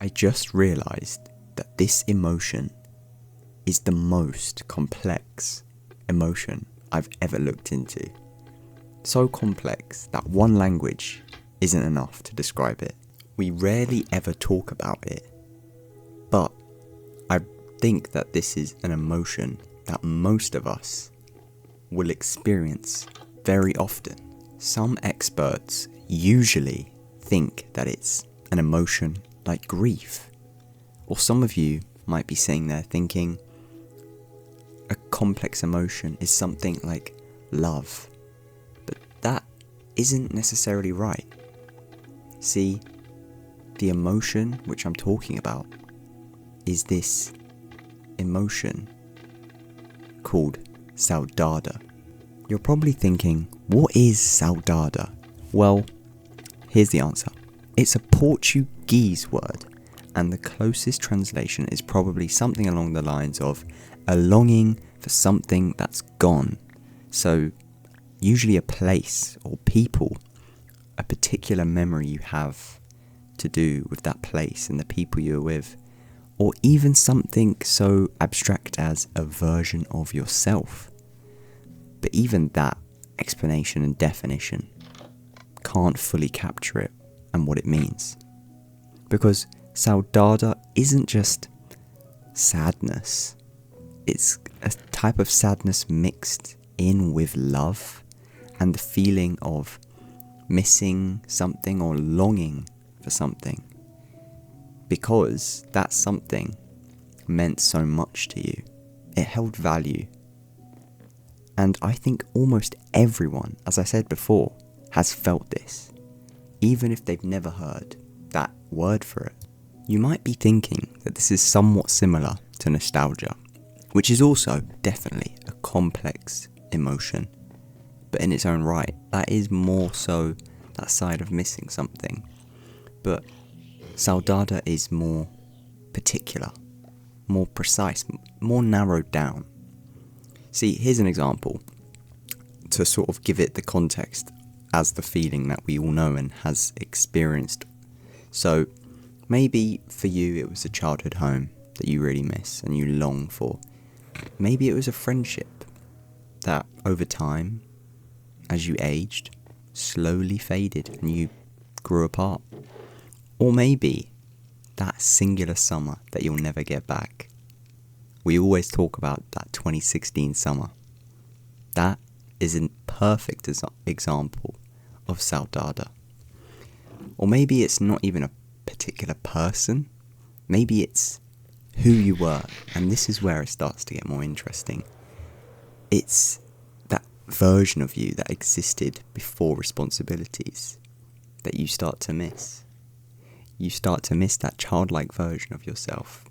I just realised that this emotion is the most complex emotion I've ever looked into. So complex that one language isn't enough to describe it. We rarely ever talk about it, but I think that this is an emotion that most of us will experience very often. Some experts usually think that it's an emotion like grief, or some of you might be sitting there thinking a complex emotion is something like love, but that isn't necessarily right. See, the emotion which I'm talking about is this emotion called Saudade. You're probably thinking, what is Saudade? Well, here's the answer. It's a Portuguese word, and the closest translation is probably something along the lines of a longing for something that's gone. So, usually a place or people, a particular memory you have to do with that place and the people you're with, or even something so abstract as a version of yourself. But even that explanation and definition can't fully capture it and what it means. Because saudade isn't just sadness. It's a type of sadness mixed in with love and the feeling of missing something or longing for something. Because that something meant so much to you. It held value. And I think almost everyone, as I said before, has felt this, even if they've never heard that word for it. You might be thinking that this is somewhat similar to nostalgia, which is also definitely a complex emotion, but in its own right, that is more so that side of missing something. But saudade is more particular, more precise, more narrowed down. See, here's an example to sort of give it the context as the feeling that we all know and has experienced. So maybe for you it was a childhood home that you really miss and you long for. Maybe it was a friendship that over time, as you aged, slowly faded and you grew apart. Or maybe that singular summer that you'll never get back. We always talk about that 2016 summer. That is a perfect example of saudade. Or maybe it's not even a particular person. Maybe it's who you were. And this is where it starts to get more interesting. It's that version of you that existed before responsibilities that you start to miss. You start to miss that childlike version of yourself.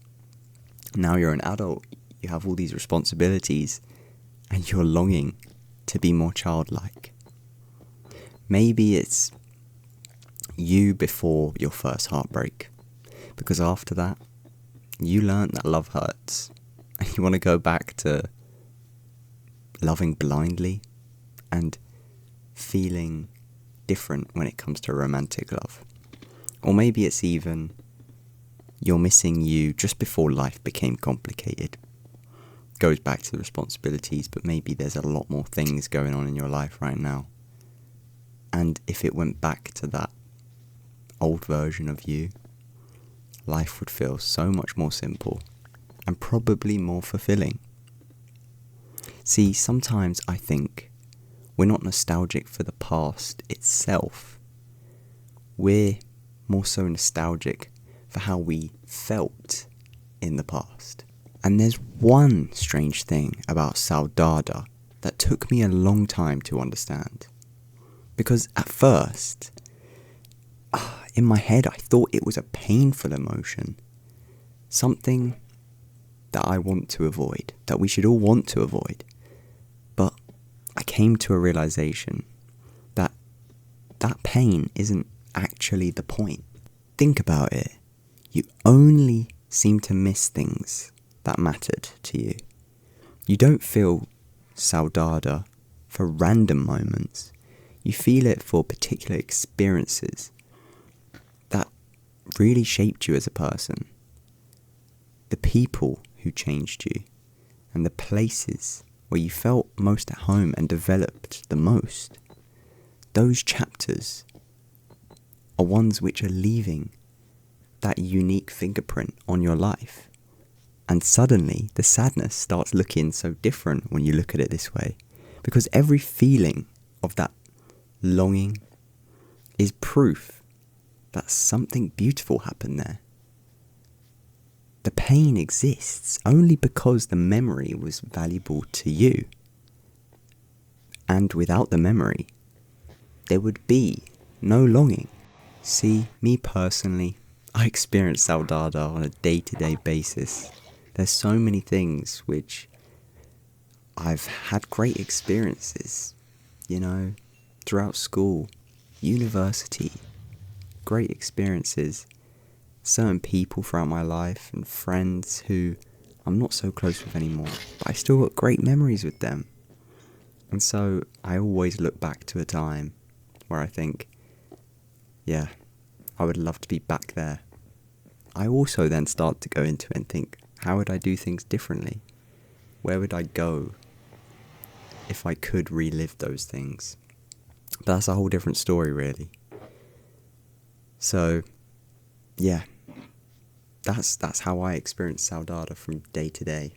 Now you're an adult, you have all these responsibilities, and you're longing to be more childlike. Maybe it's you before your first heartbreak, because after that, you learnt that love hurts, and you want to go back to loving blindly and feeling different when it comes to romantic love. Or maybe it's even you're missing you just before life became complicated. Goes back to the responsibilities, but maybe there's a lot more things going on in your life right now. And if it went back to that old version of you, life would feel so much more simple and probably more fulfilling. See, sometimes I think we're not nostalgic for the past itself. We're more so nostalgic for how we felt in the past. And there's one strange thing about saudade that took me a long time to understand. Because at first, in my head I thought it was a painful emotion. Something that I want to avoid, that we should all want to avoid. But I came to a realization that that pain isn't actually the point. Think about it. You only seem to miss things that mattered to you. You don't feel saudade for random moments. You feel it for particular experiences that really shaped you as a person, the people who changed you, and the places where you felt most at home and developed the most, those chapters are ones which are leaving that unique fingerprint on your life. And suddenly the sadness starts looking so different when you look at it this way, because every feeling of that longing is proof that something beautiful happened there. The pain exists only because the memory was valuable to you. And without the memory, there would be no longing. See, me personally, I experience saudade on a day-to-day basis. There's so many things which I've had great experiences, throughout school, university, great experiences. Certain people throughout my life and friends who I'm not so close with anymore, but I still got great memories with them. And so I always look back to a time where I think, yeah, I would love to be back there. I also then start to go into it and think, how would I do things differently? Where would I go if I could relive those things? But that's a whole different story, really. So, yeah, that's how I experience saudade from day to day.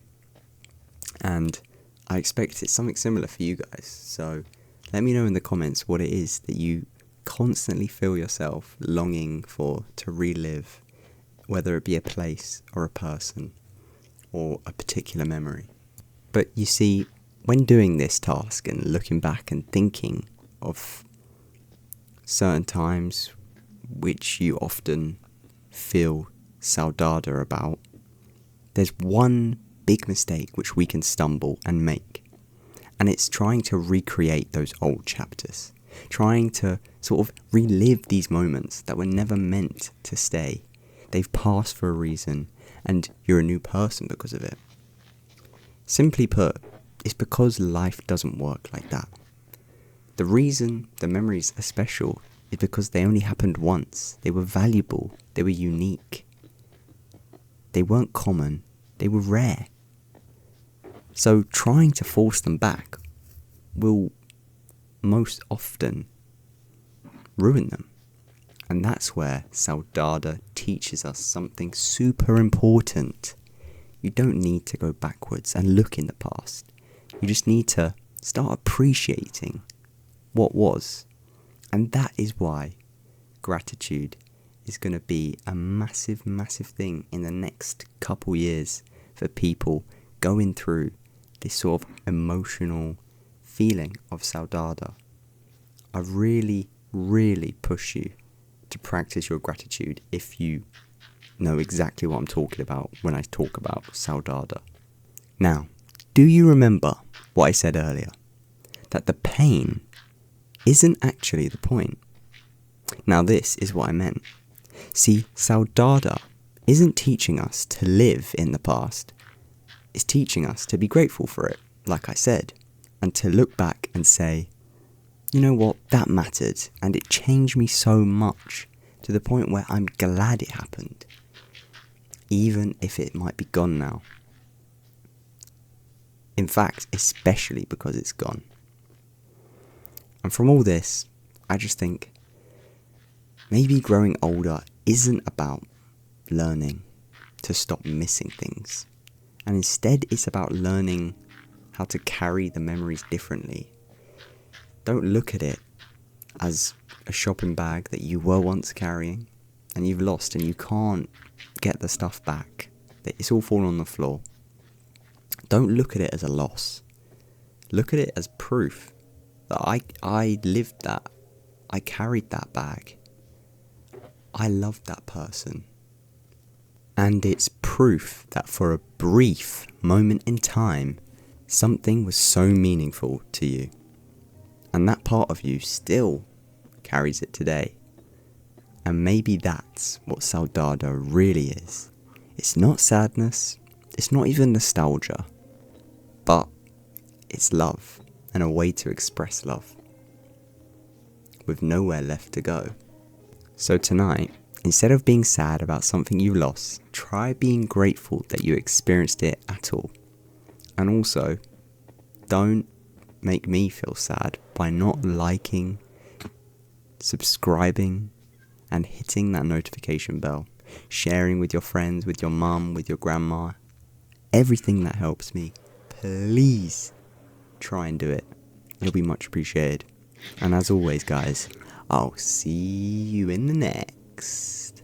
And I expect it's something similar for you guys. So let me know in the comments what it is that you constantly feel yourself longing for to relive, whether it be a place or a person or a particular memory. But you see, when doing this task and looking back and thinking of certain times which you often feel saudade about, there's one big mistake which we can stumble and make, and it's trying to recreate those old chapters, trying to sort of relive these moments that were never meant to stay. They've passed for a reason, and you're a new person because of it. Simply put, it's because life doesn't work like that. The reason the memories are special is because they only happened once. They were valuable. They were unique. They weren't common. They were rare. So trying to force them back will most often ruin them. And that's where saudade teaches us something super important. You don't need to go backwards and look in the past. You just need to start appreciating what was. And that is why gratitude is going to be a massive, massive thing in the next couple years for people going through this sort of emotional feeling of saudade. I really, really push you to practice your gratitude if you know exactly what I'm talking about when I talk about saudade. Now, do you remember what I said earlier? That the pain isn't actually the point. Now this is what I meant. See, saudade isn't teaching us to live in the past. It's teaching us to be grateful for it, like I said, and to look back and say, you know what, that mattered, and it changed me so much to the point where I'm glad it happened, even if it might be gone now. In fact, especially because it's gone. And from all this, I just think maybe growing older isn't about learning to stop missing things. And instead it's about learning how to carry the memories differently. Don't look at it as a shopping bag that you were once carrying and you've lost and you can't get the stuff back. That it's all fallen on the floor. Don't look at it as a loss. Look at it as proof that I lived that. I carried that bag. I loved that person. And it's proof that for a brief moment in time, something was so meaningful to you. And that part of you still carries it today. And maybe that's what saudade really is. It's not sadness, it's not even nostalgia, but it's love and a way to express love with nowhere left to go. So tonight, Instead of being sad about something you lost, try being grateful that you experienced it at all. And also, don't make me feel sad by not liking, subscribing, and hitting that notification bell. Sharing with your friends, with your mum, with your grandma. Everything that helps me. Please try and do it. It'll be much appreciated. And as always, guys, I'll see you in the next.